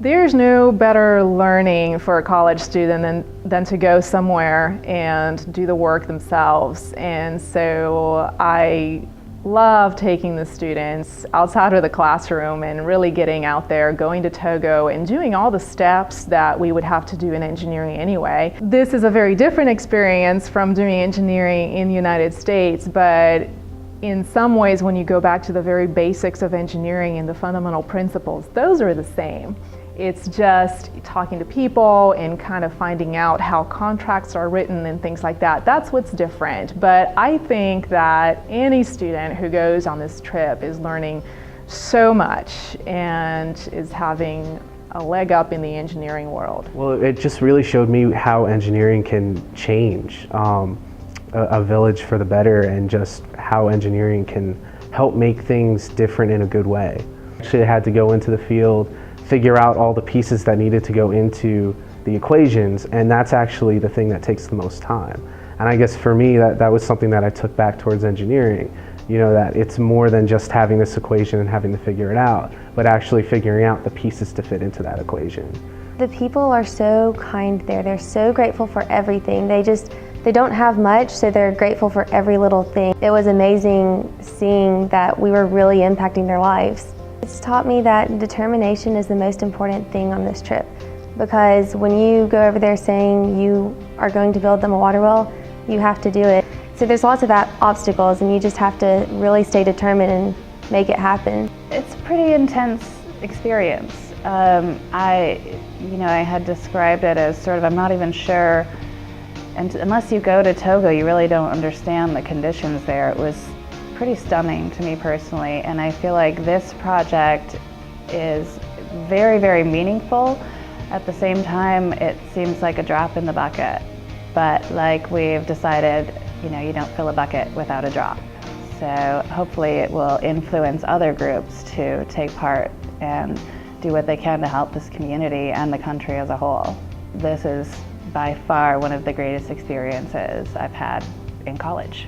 There's no better learning for a college student than to go somewhere and do the work themselves. And so I love taking the students outside of the classroom and really getting out there, going to Togo and doing all the steps that we would have to do in engineering anyway. This is a very different experience from doing engineering in the United States, but in some ways when you go back to the very basics of engineering and the fundamental principles, those are the same. It's just talking to people and kind of finding out how contracts are written and things like that. That's what's different. But I think that any student who goes on this trip is learning so much and is having a leg up in the engineering world. Well, it just really showed me how engineering can change a village for the better, and just how engineering can help make things different in a good way. Actually, I had to go into the field, figure out all the pieces that needed to go into the equations, and that's actually the thing that takes the most time. And I guess for me, that was something that I took back towards engineering. You know, that it's more than just having this equation and having to figure it out, but actually figuring out the pieces to fit into that equation. The people are so kind there. They're so grateful for everything. They don't have much, so they're grateful for every little thing. It was amazing seeing that we were really impacting their lives. It's taught me that determination is the most important thing on this trip, because when you go over there saying you are going to build them a water well, you have to do it. So there's lots of obstacles, and you just have to really stay determined and make it happen. It's a pretty intense experience. I had described it as sort of, I'm not even sure, and unless you go to Togo, you really don't understand the conditions there. It was pretty stunning to me personally, and I feel like this project is very, very meaningful. At the same time, it seems like a drop in the bucket, but like we've decided, you don't fill a bucket without a drop. So hopefully it will influence other groups to take part and do what they can to help this community and the country as a whole. This is by far one of the greatest experiences I've had in college.